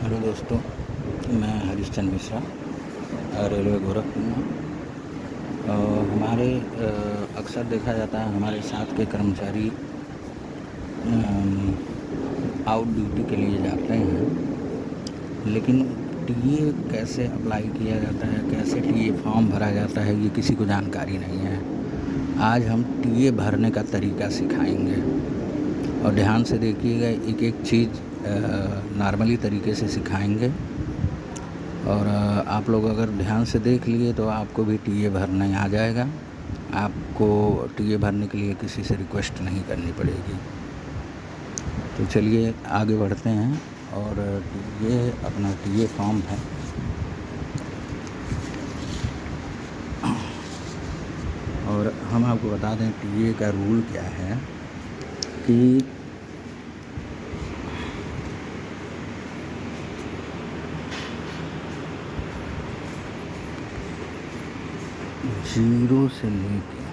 Hello दोस्तों, मैं Harishchandra Mishra, railway Gorakhpur में। हमारे अक्सर देखा जाता है हमारे साथ के कर्मचारी आउट ड्यूटी के लिए जाते हैं, लेकिन टीए कैसे अप्लाई किया जाता है, कैसे टीए फॉर्म भरा जाता है, ये किसी को जानकारी नहीं है। आज हम टीए भरने का तरीका सिखाएंगे और ध्यान से देखिएगा, एक एक चीज़ नॉर्मली तरीके से सिखाएंगे। और आप लोग अगर ध्यान से देख लिए तो आपको भी टीए भरने आ जाएगा। आपको टीए भरने के लिए किसी से रिक्वेस्ट नहीं करनी पड़ेगी। तो चलिए आगे बढ़ते हैं। और ये अपना टीए फॉर्म है। और हम आपको बता दें टीए का रूल क्या है कि 0 से लेकर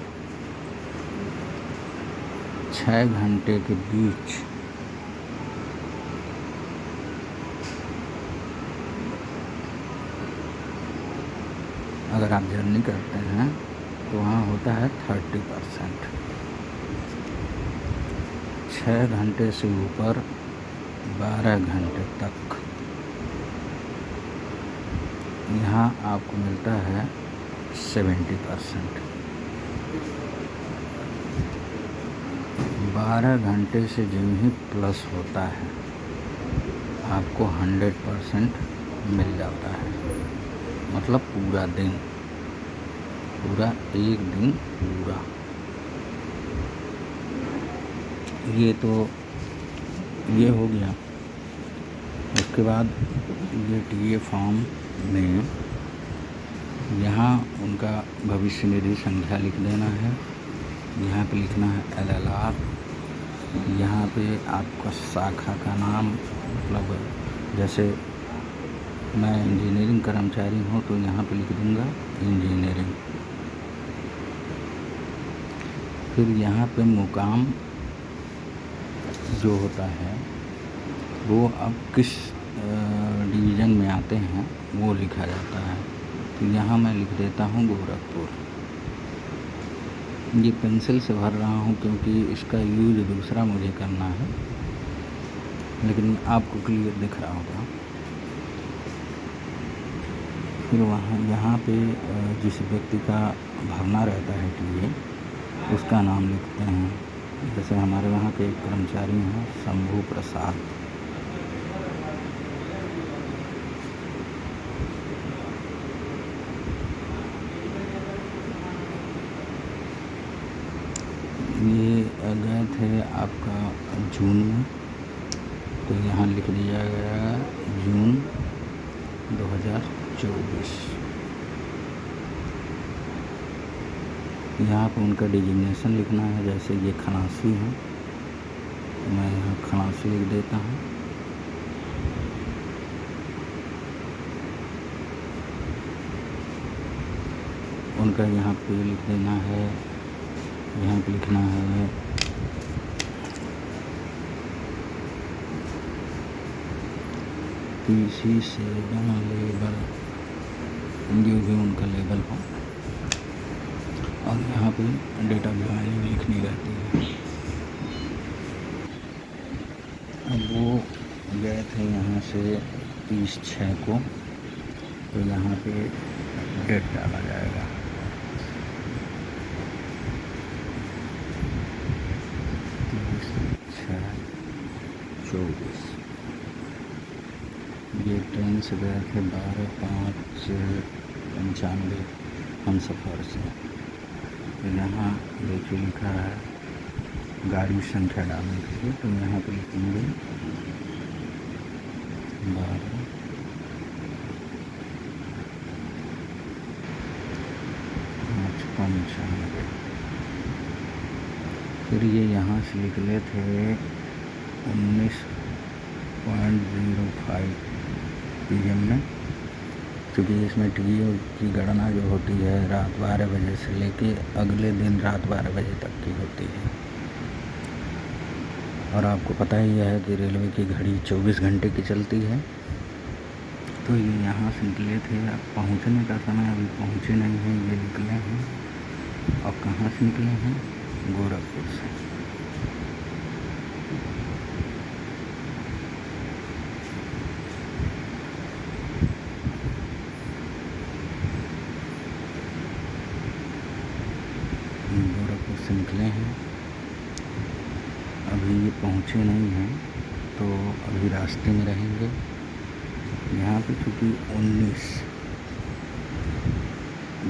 6 घंटे के बीच अगर आप जर्नी करते हैं तो वहाँ होता है 30%। 6 घंटे से ऊपर 12 घंटे तक यहाँ आपको मिलता है 70%। 12 घंटे से जो ही प्लस होता है आपको 100% मिल जाता है। मतलब पूरा दिन, पूरा एक दिन पूरा। ये हो गया। उसके बाद ये टीए फॉर्म में यहाँ उनका भविष्य निधि संख्या लिख देना है। यहाँ पे लिखना है LLR। यहाँ पे आपका शाखा का नाम, मतलब जैसे मैं इंजीनियरिंग कर्मचारी हूँ तो यहाँ पे लिख दूँगा इंजीनियरिंग। फिर यहाँ पे मुकाम जो होता है वो अब किस डिवीज़न में आते हैं वो लिखा जाता है। तो यहाँ मैं लिख देता हूँ गोरखपुर। ये पेंसिल से भर रहा हूँ क्योंकि इसका यूज़ दूसरा मुझे करना है, लेकिन आपको क्लियर दिख रहा होगा। फिर यहाँ पे जिस व्यक्ति का भरना रहता है टीए, उसका नाम लिखते हैं। जैसे हमारे वहाँ के एक कर्मचारी हैं शंभू प्रसाद। ये गए थे आपका जून में, तो यहाँ लिख दिया गया जून 2024। यहाँ पर उनका डिजिग्नेशन लिखना है। जैसे ये खलासी है तो मैं यहाँ खलासी लिख देता हूँ। उनका यहाँ पे लिख देना है, यहाँ पे लिखना है PC से लेबल, जो भी उनका लेबल हो। और यहाँ पे डेट ऑफ ज्वाइनिंग लिखनी रहती है। अब वो गए थे यहाँ से 30/6 को, तो यहाँ पे डेट डाला जाएगा। 30/6/24। ये ट्रेन से गए थे 12/5/95 हमसफ़र से। तो यहाँ देखिए लिखा है गाड़ी संख्या डालने के लिए, तो यहाँ पे लिखेंगे 12/5/95। फिर ये यहाँ से निकले थे 19.05 PM में, क्योंकि इसमें टीए की गणना जो होती है रात 12 बजे से लेके अगले दिन रात 12 बजे तक की होती है। और आपको पता ही है कि रेलवे की घड़ी 24 घंटे की चलती है। तो ये यहाँ से निकले थे, अब पहुँचने का समय अभी पहुँचे नहीं हैं, ये निकले हैं। और कहाँ से निकले हैं? गोरखपुर से। गोरखपुर से निकले हैं, अभी ये पहुँचे नहीं हैं, तो अभी रास्ते में रहेंगे। यहाँ पे चूँकि 19,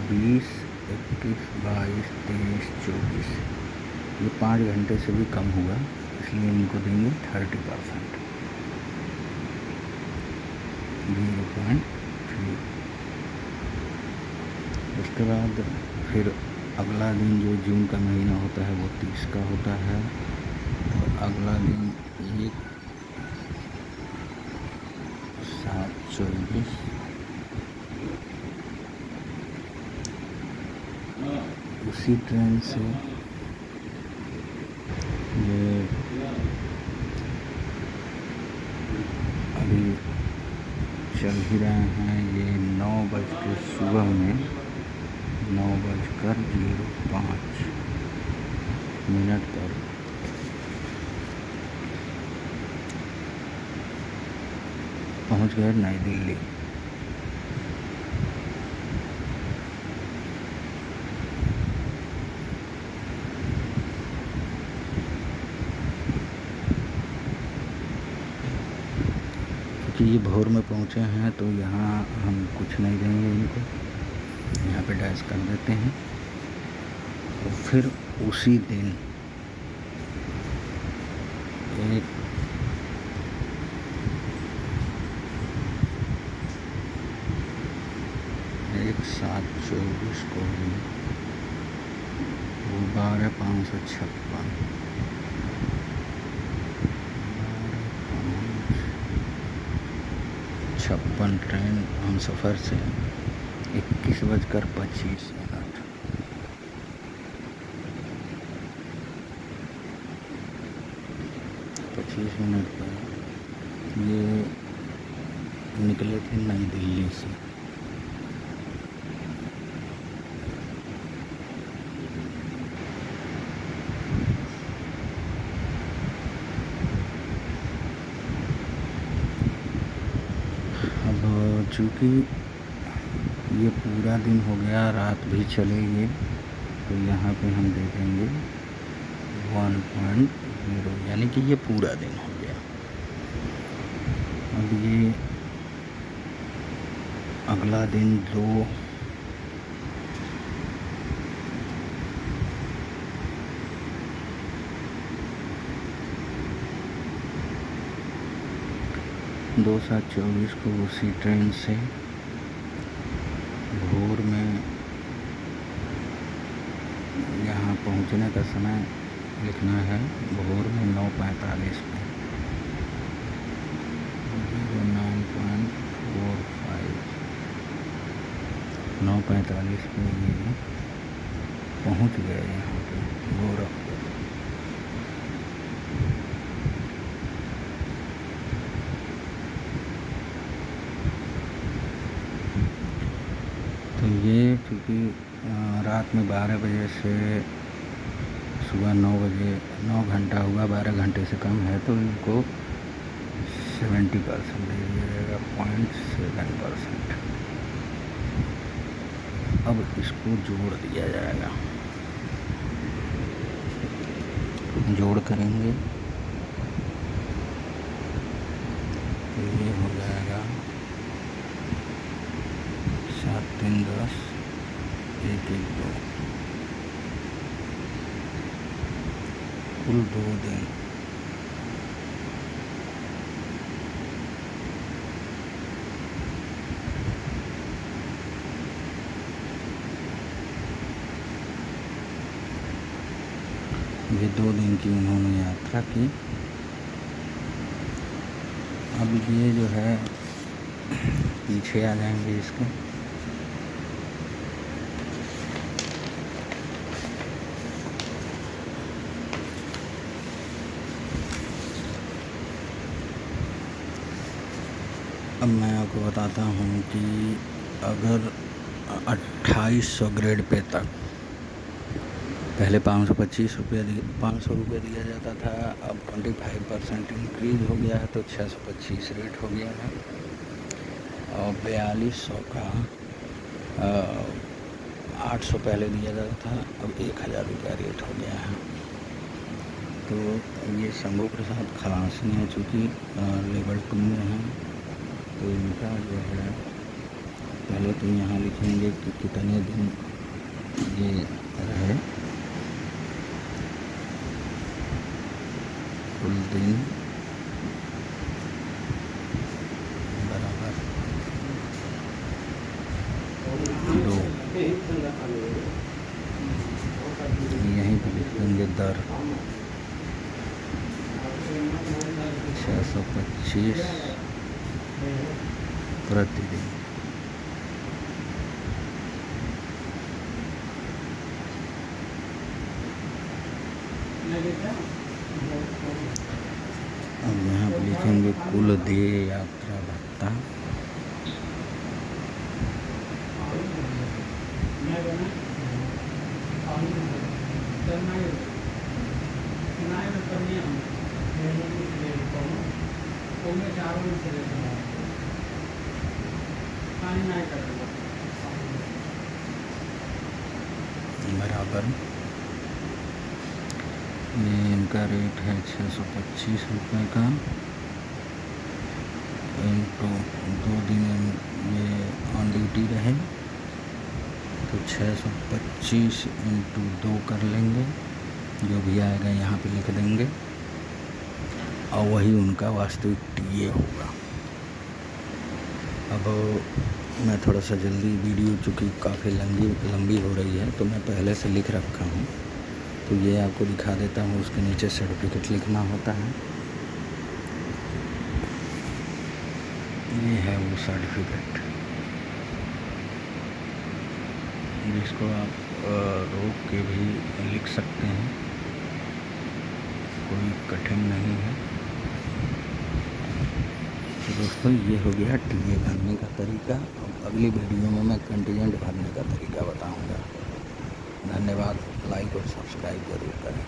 20, 21, 22, 23, 24 ये 5 घंटे से भी कम हुआ, इसलिए इनको देंगे 30%, 0.3। उसके बाद फिर अगला दिन जो जून का महीना होता है वो 30 का होता है। तो अगला दिन 1/7/24 उसी ट्रेन से ये अभी चल ही रहे हैं। ये 9 बज के सुबह में 9:05 पर पहुंच गए नई दिल्ली। क्योंकि ये भोर में पहुंचे हैं तो यहाँ हम कुछ नहीं देंगे इनको, यहाँ पे डैश कर देते हैं। तो फिर उसी दिन एक 1/7/24 को ही वो 12,556 ट्रेन हम सफ़र से 21:25 पर ये निकले थे नई दिल्ली से। अब चूँकि ये पूरा दिन हो गया, रात भी चलेगी, तो यहाँ पे हम दे देंगे 1.0, यानी कि ये पूरा दिन हो गया। अब ये अगला दिन 2/7/24 को उसी ट्रेन से भोर में यहाँ पहुँचने का समय लिखना है, भोर में 9:45 पे 9:45 पे ये पहुँच गए यहाँ पे गोरखपुर। तो ये क्योंकि रात में 12 बजे से सुबह 9 बजे 9 घंटा हुआ, 12 घंटे से कम है, तो इनको 70% दे दिया जाएगा, 0.7%। अब इसको जोड़ दिया जाएगा, जोड़ करेंगे तो ये हो जाएगा 7 3 10 1 1 2 कुल 2 दिन। ये 2 दिन की उन्होंने यात्रा की। अब ये जो है पीछे आ जाएंगे इसके, अब मैं आपको बताता हूँ कि अगर 2800 ग्रेड पे तक पहले 500 रुपये दिया जाता था, अब 25% इंक्रीज़ हो गया है तो 625 रेट हो गया है। और 4200 का 800 पहले दिया जाता था, अब 1000 रुपया रेट हो गया है। तो ये शंभू प्रसाद खलासी हैं, चूँकि लेवल 2 में हैं, तो इनका जो है पहले तो यहाँ लिखेंगे कि कितने दिन ये रहे, कुल दिन बराबर 2, यहीं पर लिख देंगे दर 625 प्रतिदिन। अब यहाँ पर लिखेंगे कुल देय यात्रा भत्ता, बराबर ये इनका रेट है 625 रुपये का, इनको 2 दिन ये ऑन ड्यूटी रहे तो 625 इंटू 2 कर लेंगे, जो भी आएगा यहाँ पे लिख देंगे और वही उनका वास्तविक टीए होगा। अब मैं थोड़ा सा जल्दी वीडियो, चूँकि काफ़ी लंबी हो रही है, तो मैं पहले से लिख रखा हूँ, तो ये आपको दिखा देता हूँ। उसके नीचे सर्टिफिकेट लिखना होता है, ये है वो सर्टिफिकेट, जिसको आप रोक के भी लिख सकते हैं, कोई कठिन नहीं है। तो दोस्तों ये हो गया टीए भरने का तरीका। अब अगली वीडियो में मैं कंटीजेंट भरने का तरीका बताऊंगा। धन्यवाद, लाइक और सब्सक्राइब ज़रूर करें।